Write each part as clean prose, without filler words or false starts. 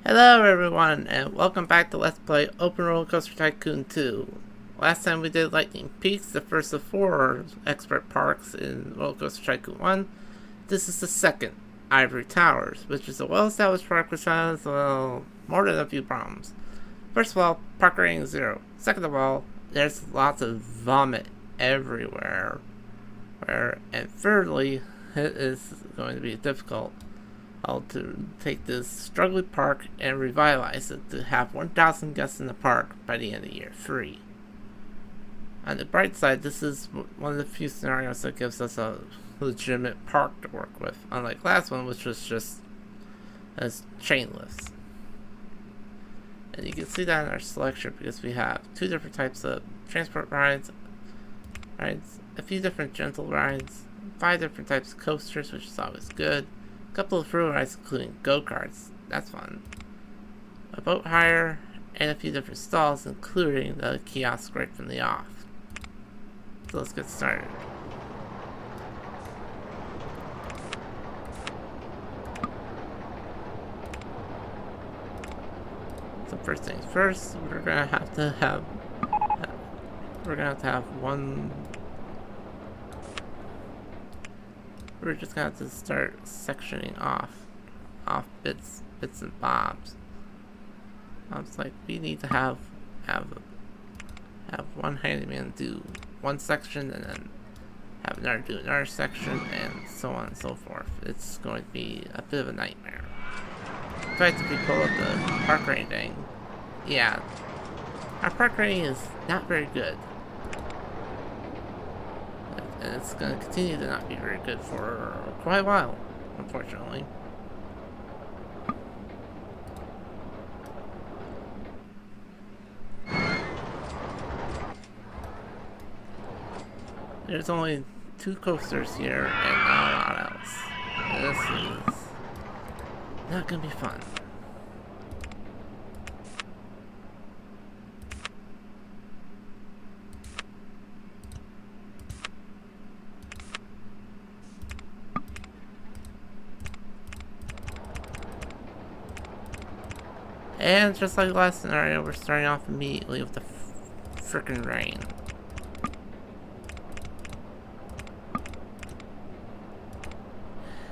Hello everyone, and welcome back to Let's Play OpenRCT Tycoon 2. Last time we did Lightning Peaks, the first of 4 expert parks in Roller Coaster Tycoon 1. This is the second, Ivory Towers, which is a well-established park which has, well, more than a few problems. First of all, park rating is 0. Second of all, there's lots of vomit everywhere. And thirdly, it is going to be difficult to take this struggling park and revitalize it to have 1,000 guests in the park by the end of year 3. On the bright side, this is one of the few scenarios that gives us a legitimate park to work with, unlike last one, which was just as chain lifts. And you can see that in our selection because we have 2 different types of transport rides, a few different gentle rides, 5 different types of coasters, which is always good. Couple of thrill rides including go-karts, that's fun, a boat hire, and a few different stalls including the kiosk right from the off. So let's get started. So first things first, we're gonna have to have one. We're just gonna have to start sectioning off bits and bobs. It's like we need to have one handyman do one section and then have another do another section and so on and so forth. It's going to be a bit of a nightmare. In fact, if we pull up the park rating, yeah, our park rating is not very good. And it's going to continue to not be very good for quite a while, unfortunately. There's only 2 coasters here and not a lot else. This is not going to be fun. And just like last scenario, we're starting off immediately with the frickin' rain.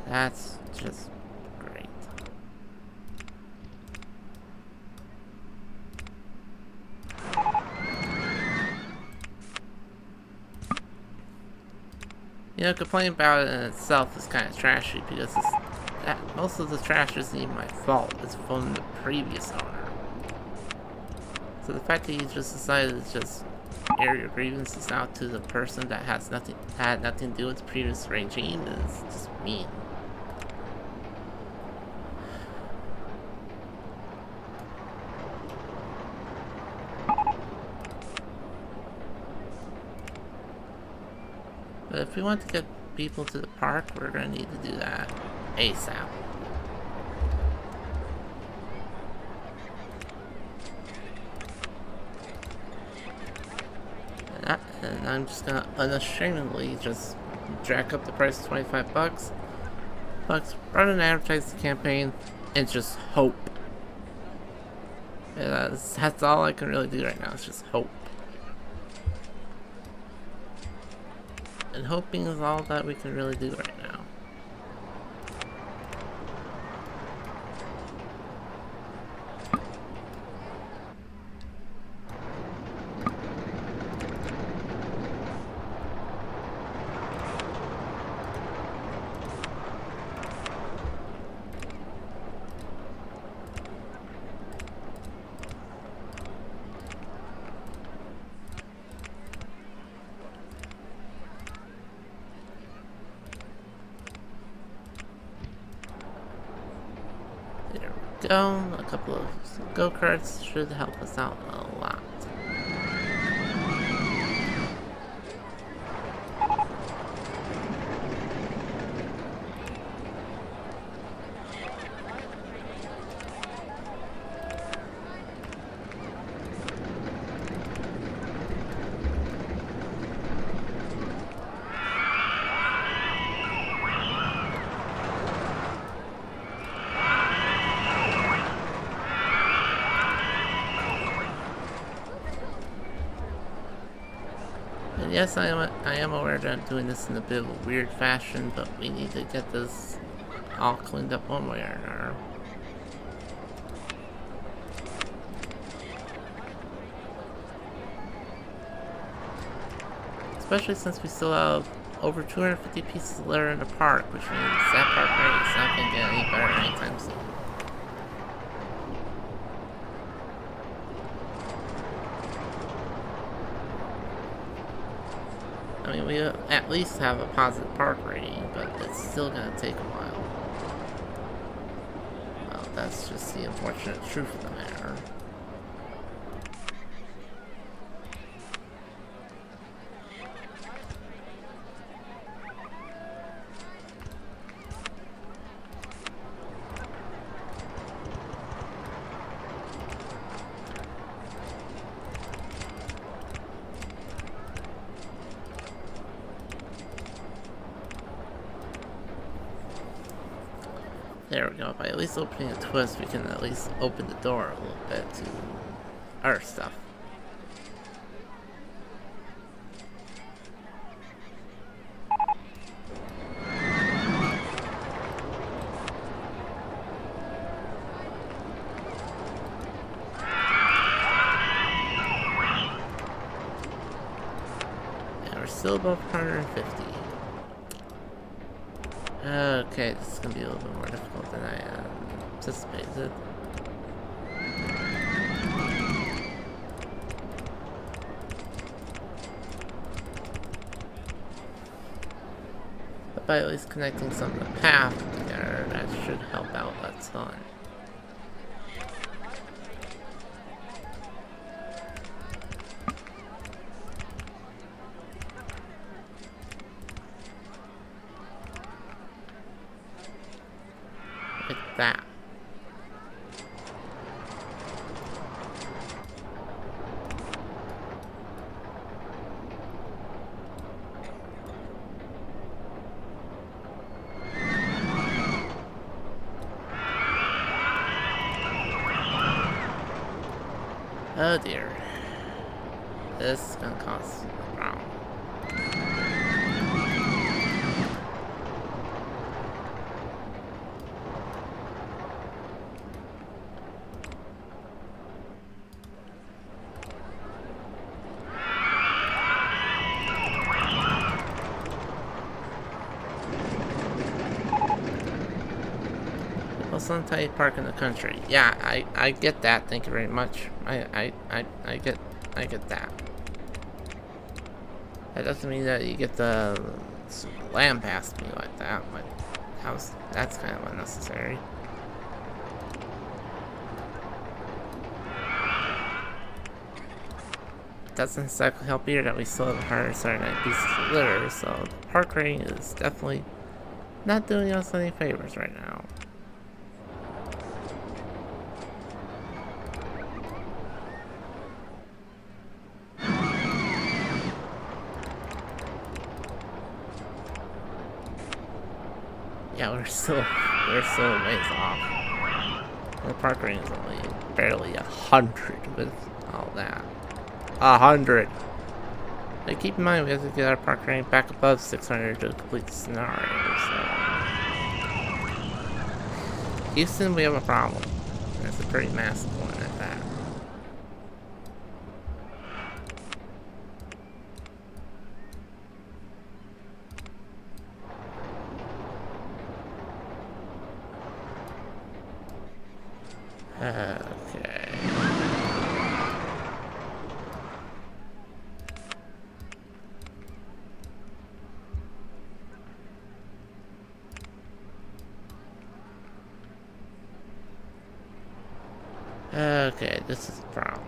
That's just great. You know, complaining about it in itself is kind of trashy because most of the trash isn't even my fault. It's from the previous owner. So the fact that you just decided to just air your grievances out to the person that had nothing to do with the previous regime is just mean. But if we want to get people to the park, we're going to need to do that ASAP. And I'm just going to unashamedly just jack up the price to $25, run an advertising campaign, and just hope. That's all I can really do right now, is just hope. And hoping is all that we can really do right now. There we go. A couple of go-karts should help us out a lot. Yes, I am aware that I'm doing this in a bit of a weird fashion, but we need to get this all cleaned up one way or another. Especially since we still have over 250 pieces of litter in the park, which means that park rate is not going to get any better anytime soon. I mean, we at least have a positive park rating, but it's still going to take a while. Well, that's just the unfortunate truth of the matter. There we go. By at least opening a twist, we can at least open the door a little bit to our stuff. And we're still above 150. Okay, this is gonna be a little bit more difficult than I anticipated. But by at least connecting some of the path together, that should help out a ton. Like that. Oh dear. This is gonna cost a problem. Most untidy park in the country. Yeah, I get that. Thank you very much. I get that. That doesn't mean that you get the lamb past me like that, but that's kind of unnecessary. It doesn't exactly help either that we still have 179 pieces of litter, so the park rating is definitely not doing us any favors right now. Yeah, we're still a ways off. The park rating is only barely 100 with all that. 100. But keep in mind, we have to get our park rating back above 600 to complete the scenario. So, Houston, we have a problem. And it's a pretty massive one at that. Okay. Okay, this is a problem.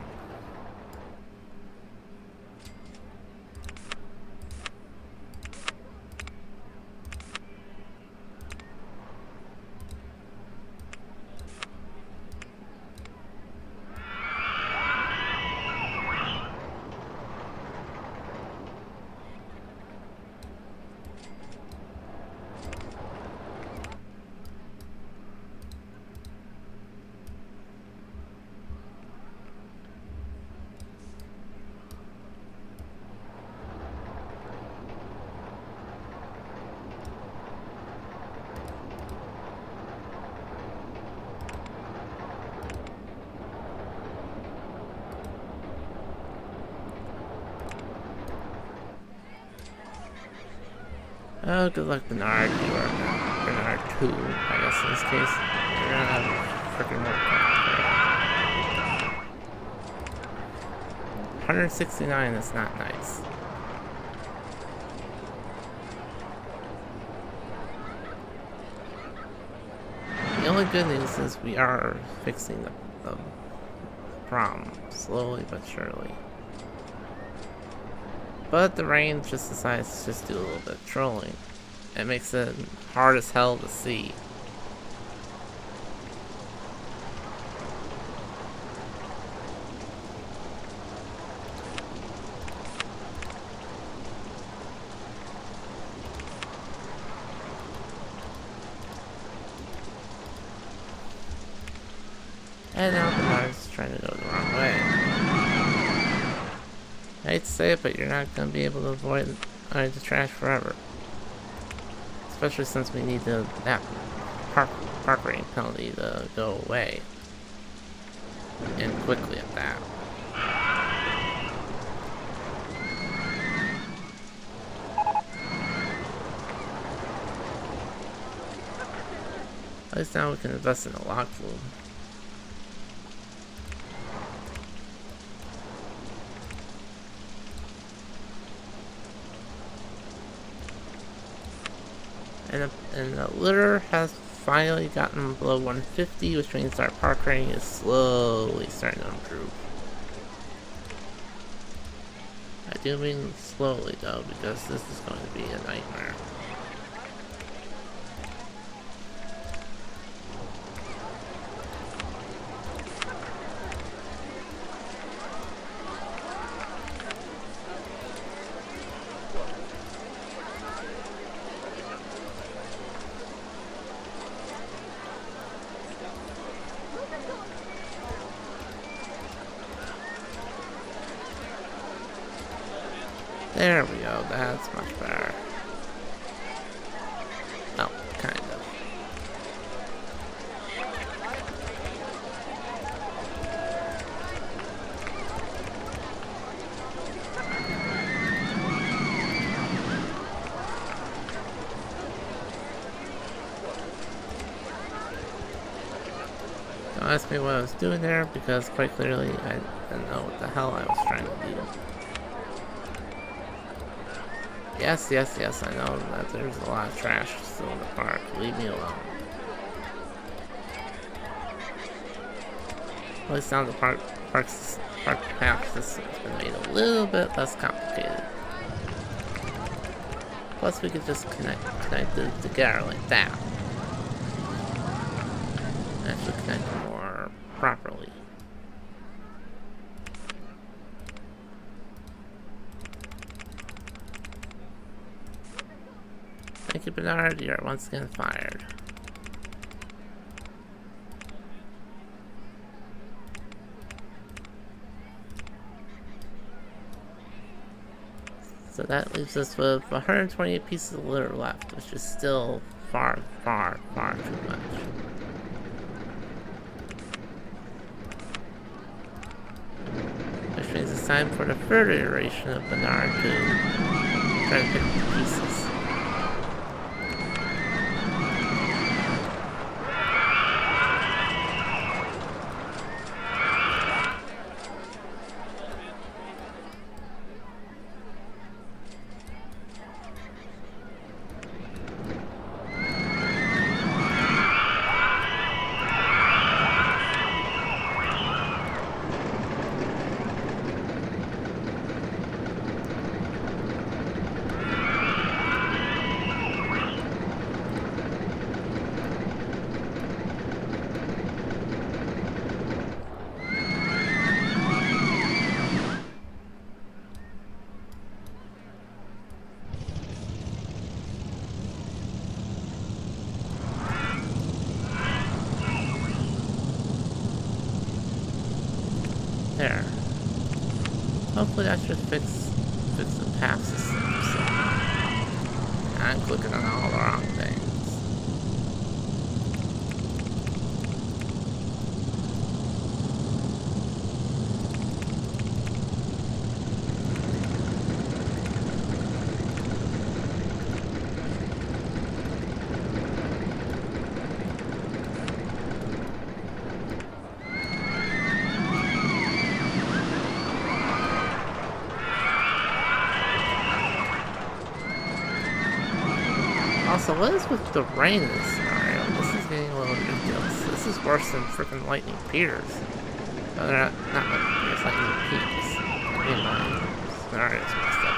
Oh, good luck, Bernard. You are Bernard 2, I guess in this case. You're gonna have freaking work done. 169 is not nice. The only good news is we are fixing the problem, slowly but surely. But the rain just decides to just do a little bit of trolling. It makes it hard as hell to see. And now Bernard's trying to go the wrong way. I hate to say it, but you're not going to be able to avoid the trash forever. Especially since we need that park rating penalty to go away. And quickly at that. At least now we can invest in a log flume. And the litter has finally gotten below 150, which means our park rating is slowly starting to improve. I do mean slowly though, because this is going to be a nightmare. There we go, that's much better. Oh, kind of. Don't ask me what I was doing there, because quite clearly I didn't know what the hell I was trying to do. Yes, I know that there's a lot of trash still in the park. Leave me alone. At least now the park path system has been made a little bit less complicated. Plus we could just connect it together like that. Actually connect more properly. Thank you, Bernard. You are once again fired. So that leaves us with 128 pieces of litter left, which is still far too much. Which means it's time for the further iteration of Bernard to try to pick up the pieces. There. Hopefully that should fix the path system. So I'm clicking on all the wrong things. So what is with the rain in this scenario? This is getting a little ridiculous. This is worse than freaking lightning Piers. Oh, they're not lightning Piers, lightning peaks. I mean, my scenario's messed up.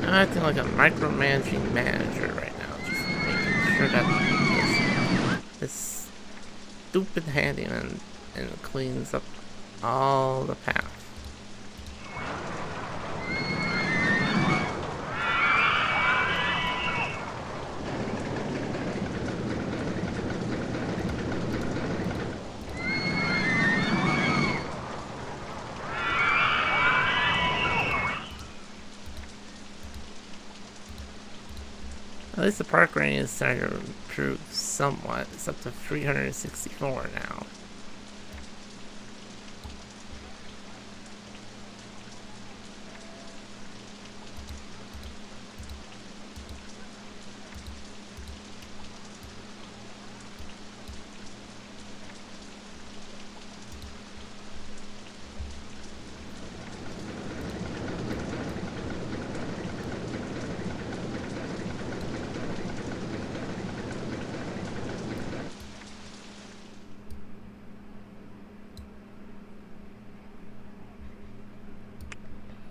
I'm acting like a micromanaging manager right now, just making sure that this stupid handyman and cleans up all the paths. At least the park rating is starting to improve somewhat. It's up to 364 now.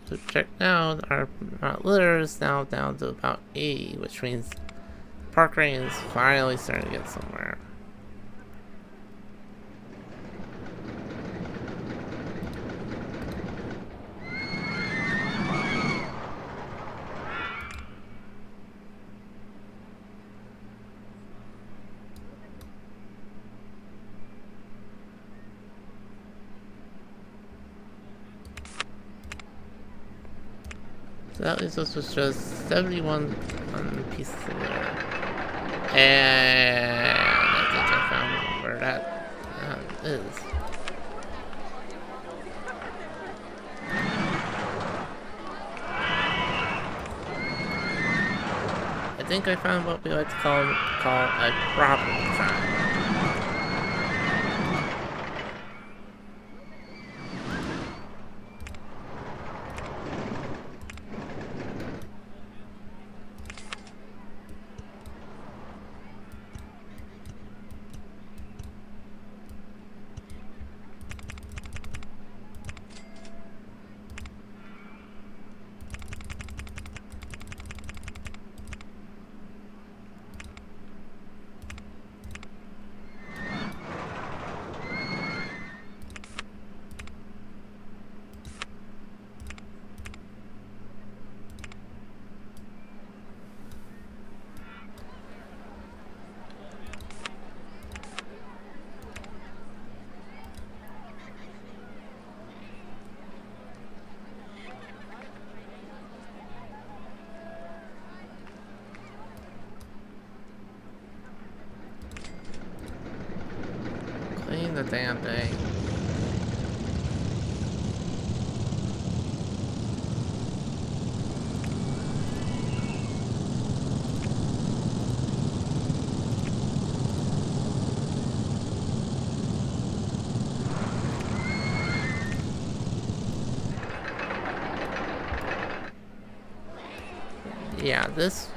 So check now, our litter is now down to about 80, which means park rating is finally starting to get somewhere. So that leaves us with just 71 pieces of litter. And I think I found where that is. I think I found what we like to call a problem sign. Clean the damn thing. Yeah, this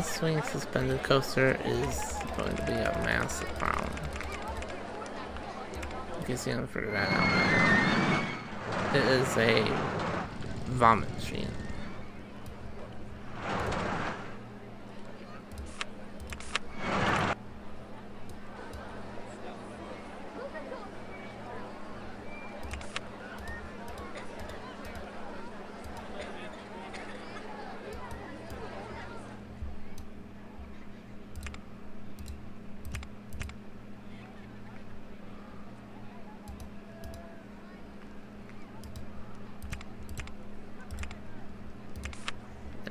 swing suspended coaster is going to be a massive problem. You can see I'm figure that out right now. It is a vomit machine.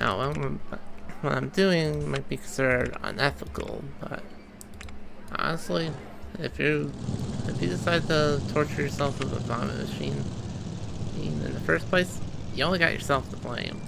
Now, what I'm doing might be considered unethical, but honestly, if you decide to torture yourself with a vomit machine in the first place, you only got yourself to blame.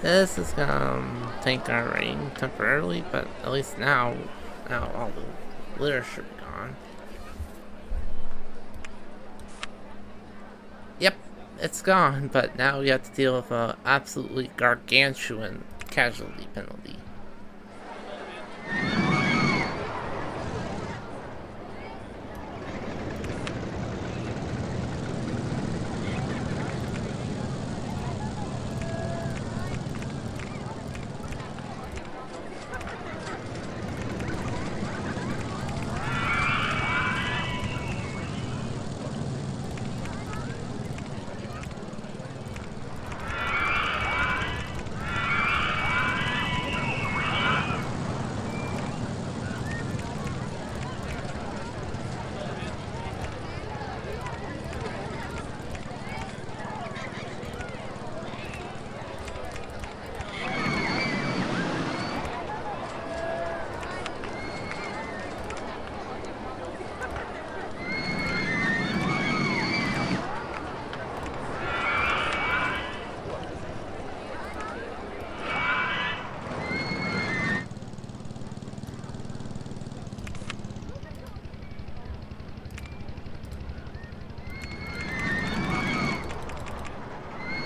This is gonna tank our rating temporarily, but at least now all the litter should be gone. Yep, it's gone, but now we have to deal with an absolutely gargantuan casualty penalty.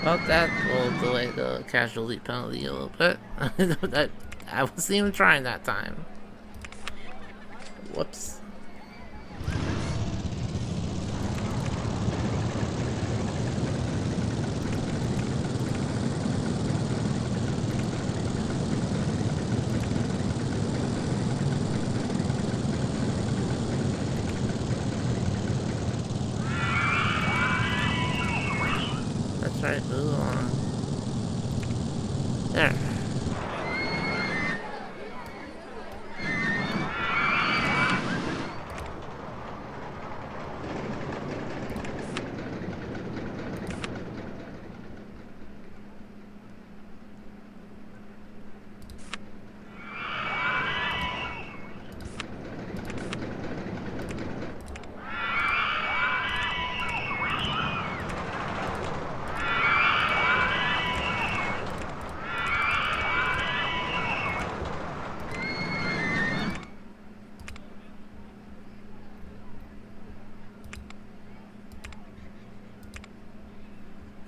Well, that will delay the casualty penalty a little bit. I wasn't even trying that time. Whoops. Right, move on. There.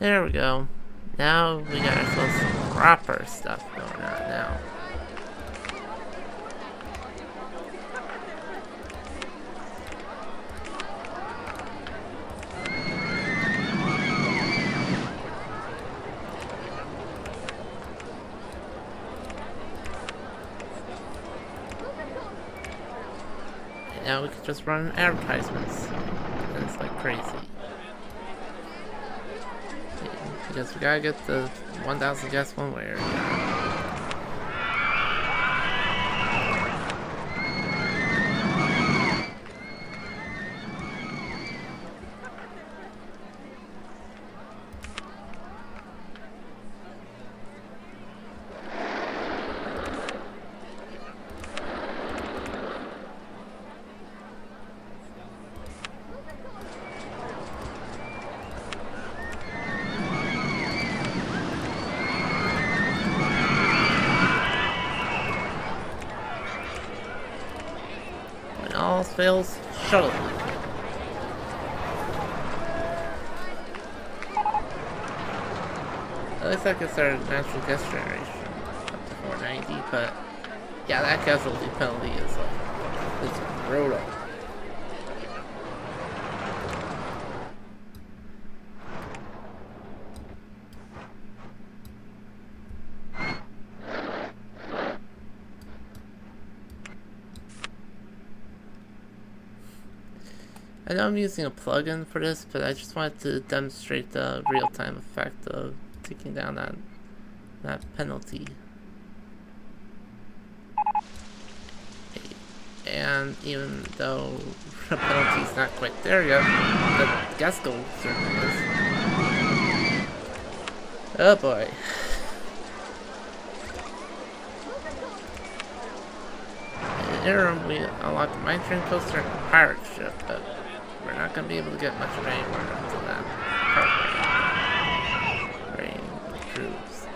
There we go. Now we got ourselves some proper stuff going on now. And now we can just run advertisements. And it's like crazy. Because we gotta get the 1,000 guests one way or another. All fails, shuttle. At least I can start natural gas generation up to 490, but yeah, that casualty penalty is it's brutal. I know I'm using a plugin for this, but I just wanted to demonstrate the real-time effect of taking down that penalty. And even though the penalty's not quite there yet, the guest goal certainly is. Oh boy. In the interim, we unlocked the mine train coaster and the pirate ship, but we're not going to be able to get much of anywhere until that part rain improves.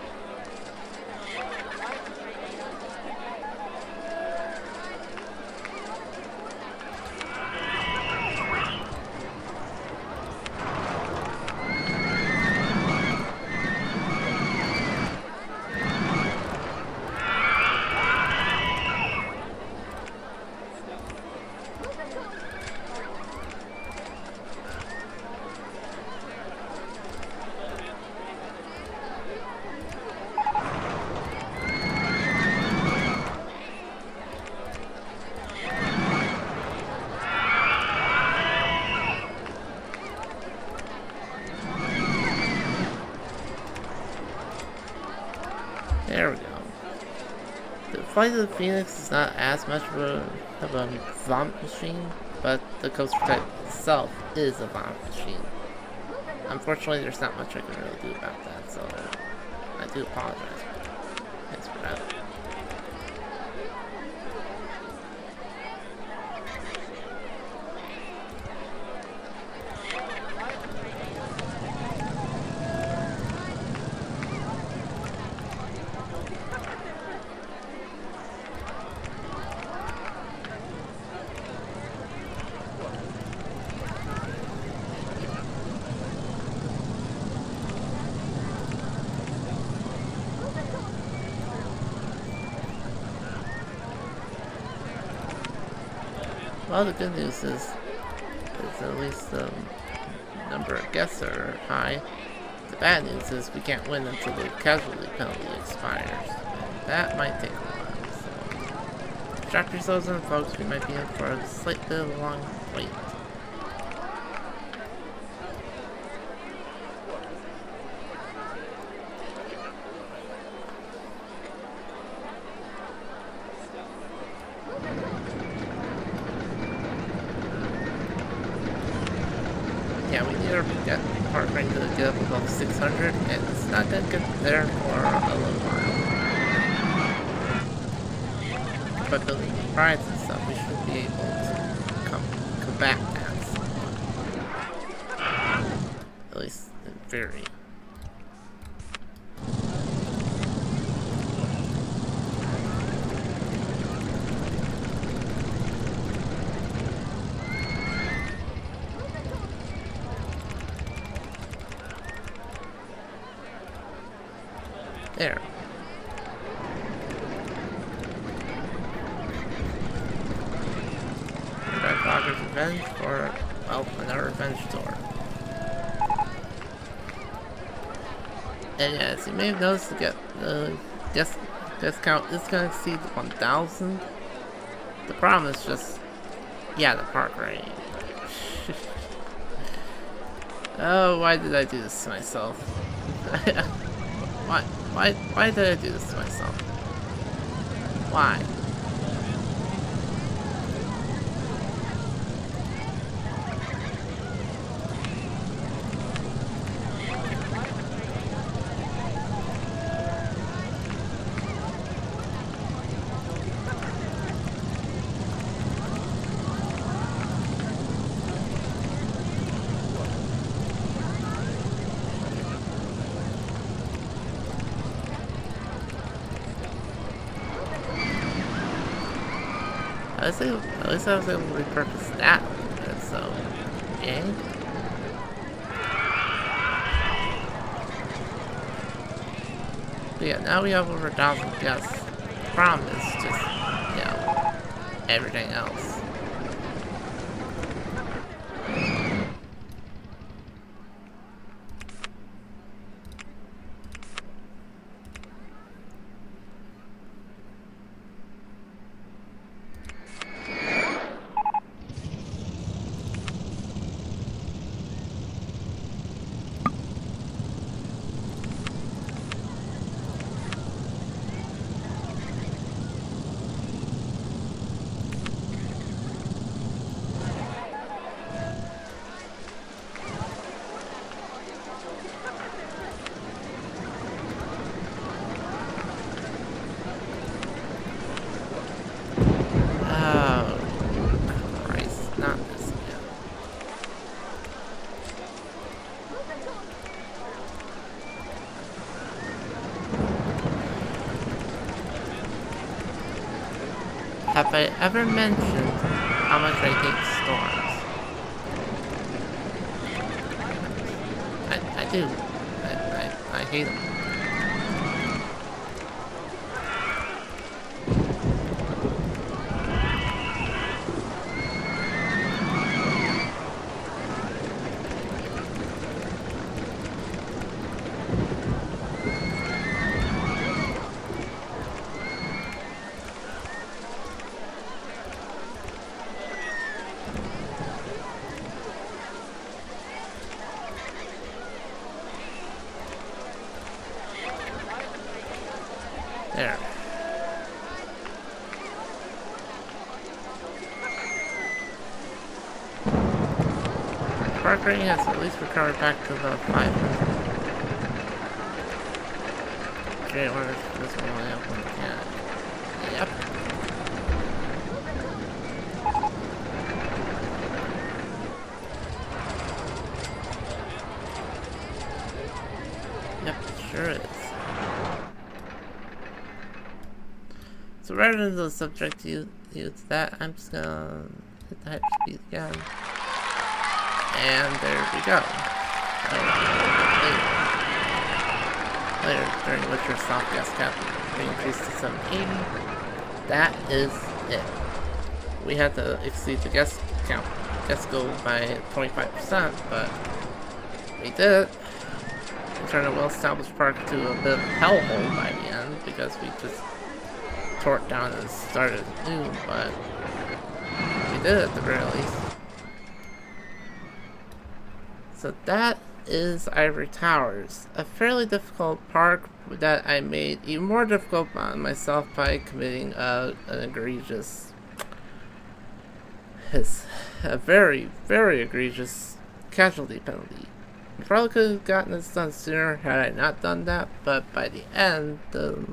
There we go. The Flight of the Phoenix is not as much of a vomit machine, but the coaster type itself is a vomit machine. Unfortunately, there's not much I can really do about that, so I do apologize. Thanks for that. Well, the good news is at least the number of guests are high. The bad news is we can't win until the casualty penalty expires. And that might take a while, so strap yourselves in, folks. We might be in for a slight bit of a long wait. Yeah, we need our park rate to get up above 600, and it's not gonna get there for a little while. But building new rides and stuff, we should be able to combat that somewhat. At least in theory. There. Red Fogger's Revenge for, well, another revenge tour. And yeah, as you may have noticed, the guest count is going to exceed 1,000. The problem is just, yeah, the park rate. Oh, why did I do this to myself? Why did I do this to myself? Why? At least I was able to repurpose that a little bit, so yay. But yeah, now we have over 1,000 guests. The problem is just, you know, everything else. Have I ever mentioned how much I hate storms? I do. I hate them. There. Park rating has at least recovered back to the 500. Okay, what is this one only have one mechanic? Yep. Yep, it sure is. So rather than the subject use that, I'm just gonna hit the hyperspeed again. And there we go. Later, during which your soft gas cap will be increased to 780. That is it. We had to exceed the gas goal by 25%, but we did it. We turned a well-established park to a bit of a hellhole by the end because we just tore it down and started new, but we did it at the very least. So that is Ivory Towers, a fairly difficult park that I made even more difficult on myself by committing a very, very egregious casualty penalty. I probably could have gotten this done sooner had I not done that, but by the end, the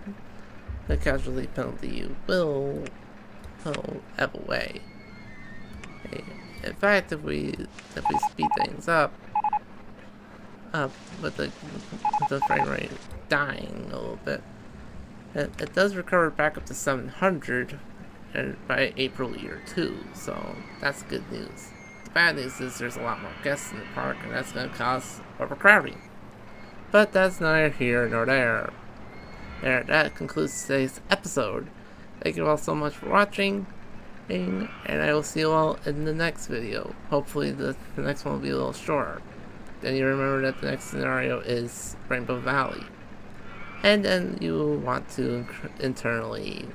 casualty penalty will ebb away. In fact, if we speed things up with the frame rate dying a little bit, it does recover back up to 700 by April year 2, so that's good news. The bad news is there's a lot more guests in the park, and that's going to cause overcrowding. But that's neither here nor there. That concludes today's episode. Thank you all so much for watching, and I will see you all in the next video. Hopefully the next one will be a little shorter. Then you remember that the next scenario is Rainbow Valley. And then you want to internally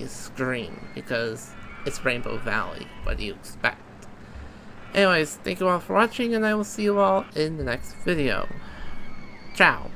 scream because it's Rainbow Valley. What do you expect? Anyways, thank you all for watching, and I will see you all in the next video. Ciao!